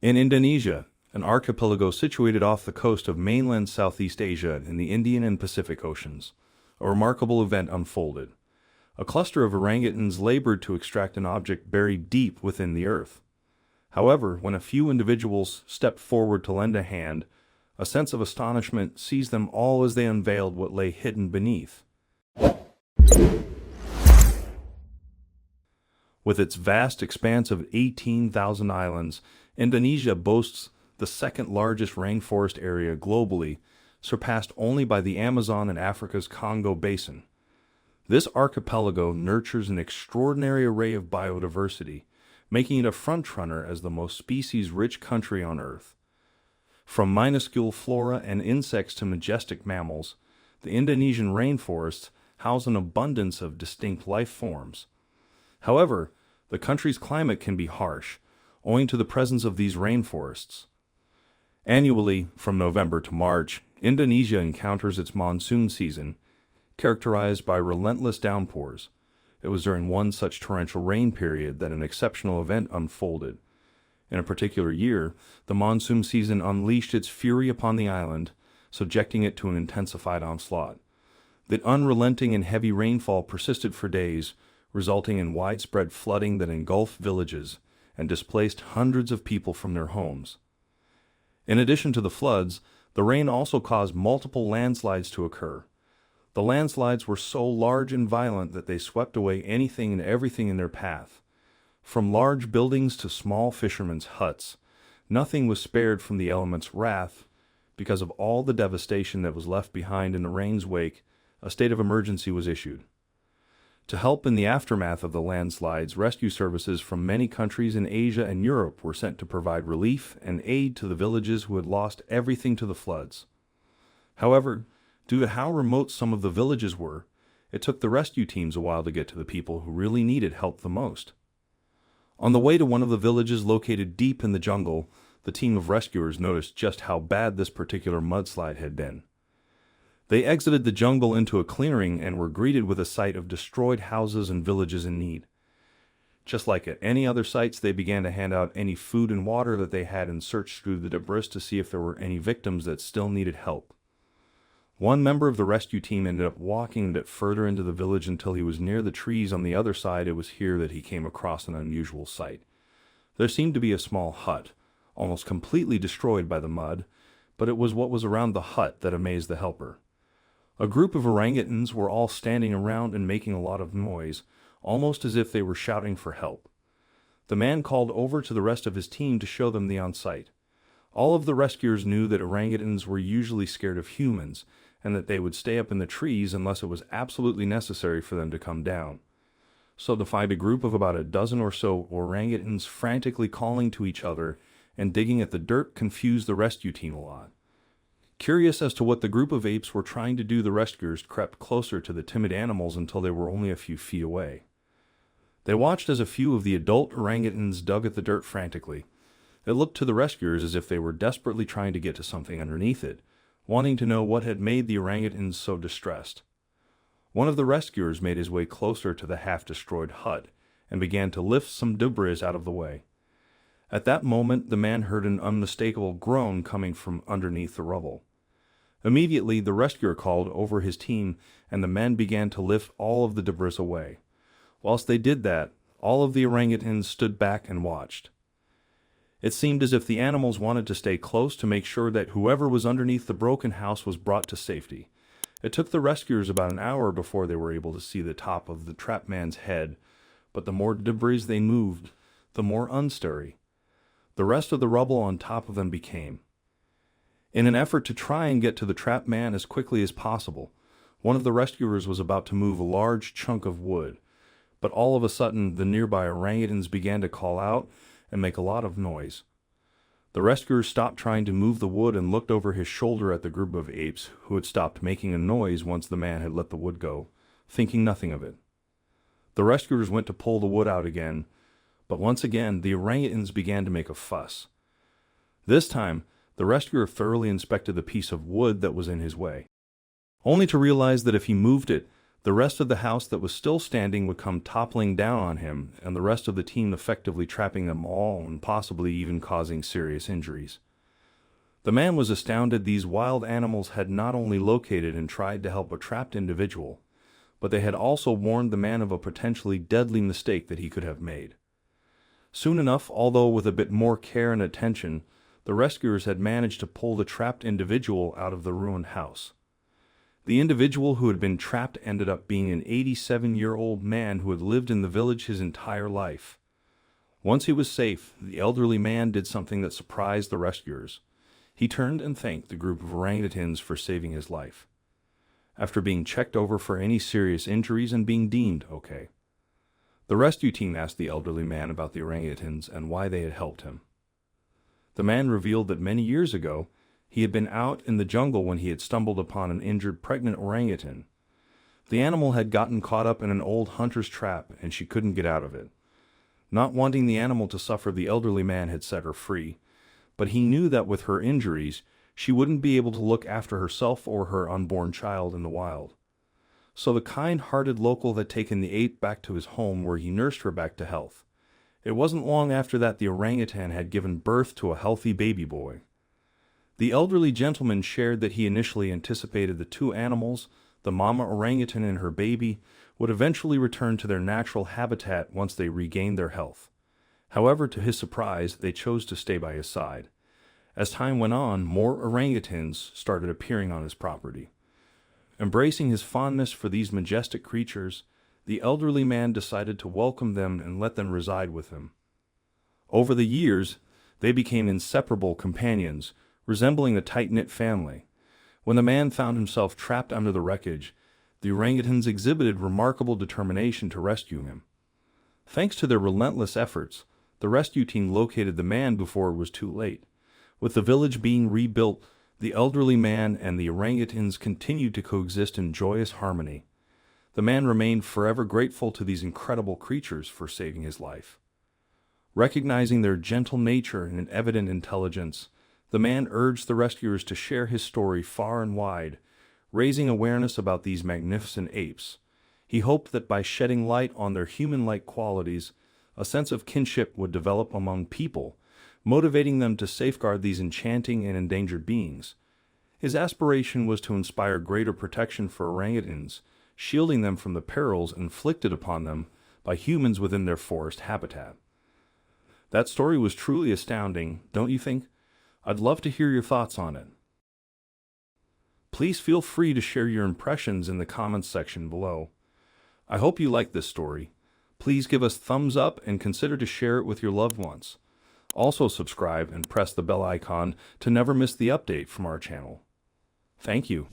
In Indonesia, an archipelago situated off the coast of mainland Southeast Asia in the Indian and Pacific Oceans, a remarkable event unfolded. A cluster of orangutans labored to extract an object buried deep within the earth. However, when a few individuals stepped forward to lend a hand, a sense of astonishment seized them all as they unveiled what lay hidden beneath. With its vast expanse of 18,000 islands, Indonesia boasts the second largest rainforest area globally, surpassed only by the Amazon and Africa's Congo Basin. This archipelago nurtures an extraordinary array of biodiversity, making it a frontrunner as the most species-rich country on Earth. From minuscule flora and insects to majestic mammals, the Indonesian rainforests house an abundance of distinct life forms. However, the country's climate can be harsh, owing to the presence of these rainforests. Annually, from November to March, Indonesia encounters its monsoon season, characterized by relentless downpours. It was during one such torrential rain period that an exceptional event unfolded. In a particular year, the monsoon season unleashed its fury upon the island, subjecting it to an intensified onslaught. The unrelenting and heavy rainfall persisted for days, resulting in widespread flooding that engulfed villages and displaced hundreds of people from their homes. In addition to the floods, the rain also caused multiple landslides to occur. The landslides were so large and violent that they swept away anything and everything in their path. From large buildings to small fishermen's huts, nothing was spared from the elements' wrath. Because of all the devastation that was left behind in the rain's wake, a state of emergency was issued. To help in the aftermath of the landslides, rescue services from many countries in Asia and Europe were sent to provide relief and aid to the villages who had lost everything to the floods. However, due to how remote some of the villages were, it took the rescue teams a while to get to the people who really needed help the most. On the way to one of the villages located deep in the jungle, the team of rescuers noticed just how bad this particular mudslide had been. They exited the jungle into a clearing and were greeted with a sight of destroyed houses and villages in need. Just like at any other sites, they began to hand out any food and water that they had and searched through the debris to see if there were any victims that still needed help. One member of the rescue team ended up walking a bit further into the village until he was near the trees on the other side. It was here that he came across an unusual sight. There seemed to be a small hut, almost completely destroyed by the mud, but it was what was around the hut that amazed the helper. A group of orangutans were all standing around and making a lot of noise, almost as if they were shouting for help. The man called over to the rest of his team to show them the on-site. All of the rescuers knew that orangutans were usually scared of humans, and that they would stay up in the trees unless it was absolutely necessary for them to come down. So to find a group of about a dozen or so orangutans frantically calling to each other and digging at the dirt confused the rescue team a lot. Curious as to what the group of apes were trying to do, the rescuers crept closer to the timid animals until they were only a few feet away. They watched as a few of the adult orangutans dug at the dirt frantically. It looked to the rescuers as if they were desperately trying to get to something underneath it, wanting to know what had made the orangutans so distressed. One of the rescuers made his way closer to the half-destroyed hut and began to lift some debris out of the way. At that moment, the man heard an unmistakable groan coming from underneath the rubble. Immediately, the rescuer called over his team, and the men began to lift all of the debris away. Whilst they did that, all of the orangutans stood back and watched. It seemed as if the animals wanted to stay close to make sure that whoever was underneath the broken house was brought to safety. It took the rescuers about an hour before they were able to see the top of the trapped man's head, but the more debris they moved, the more unsturdy the rest of the rubble on top of them became. In an effort to try and get to the trapped man as quickly as possible, one of the rescuers was about to move a large chunk of wood, but all of a sudden the nearby orangutans began to call out and make a lot of noise. The rescuer stopped trying to move the wood and looked over his shoulder at the group of apes who had stopped making a noise once the man had let the wood go, thinking nothing of it. The rescuers went to pull the wood out again, but once again the orangutans began to make a fuss. This time, the rescuer thoroughly inspected the piece of wood that was in his way, only to realize that if he moved it, The rest of the house that was still standing would come toppling down on him, and the rest of the team effectively trapping them all and possibly even causing serious injuries. The man was astounded these wild animals had not only located and tried to help a trapped individual, but they had also warned the man of a potentially deadly mistake that he could have made. Soon enough, although with a bit more care and attention, the rescuers had managed to pull the trapped individual out of the ruined house. The individual who had been trapped ended up being an 87-year-old man who had lived in the village his entire life. Once he was safe, the elderly man did something that surprised the rescuers. He turned and thanked the group of orangutans for saving his life, after being checked over for any serious injuries and being deemed okay. The rescue team asked the elderly man about the orangutans and why they had helped him. The man revealed that many years ago, he had been out in the jungle when he had stumbled upon an injured pregnant orangutan. The animal had gotten caught up in an old hunter's trap and she couldn't get out of it. Not wanting the animal to suffer, the elderly man had set her free, but he knew that with her injuries, she wouldn't be able to look after herself or her unborn child in the wild. So the kind-hearted local had taken the ape back to his home where he nursed her back to health. It wasn't long after that the orangutan had given birth to a healthy baby boy. The elderly gentleman shared that he initially anticipated the two animals, the mama orangutan and her baby, would eventually return to their natural habitat once they regained their health. However, to his surprise, they chose to stay by his side. As time went on, more orangutans started appearing on his property. Embracing his fondness for these majestic creatures, the elderly man decided to welcome them and let them reside with him. Over the years, they became inseparable companions, resembling a tight-knit family. When the man found himself trapped under the wreckage, the orangutans exhibited remarkable determination to rescue him. Thanks to their relentless efforts, the rescue team located the man before it was too late. With the village being rebuilt, the elderly man and the orangutans continued to coexist in joyous harmony. The man remained forever grateful to these incredible creatures for saving his life. Recognizing their gentle nature and evident intelligence, the man urged the rescuers to share his story far and wide, raising awareness about these magnificent apes. He hoped that by shedding light on their human-like qualities, a sense of kinship would develop among people, motivating them to safeguard these enchanting and endangered beings. His aspiration was to inspire greater protection for orangutans, shielding them from the perils inflicted upon them by humans within their forest habitat. That story was truly astounding, don't you think? I'd love to hear your thoughts on it. Please feel free to share your impressions in the comments section below. I hope you liked this story. Please give us thumbs up and consider to share it with your loved ones. Also subscribe and press the bell icon to never miss the update from our channel. Thank you.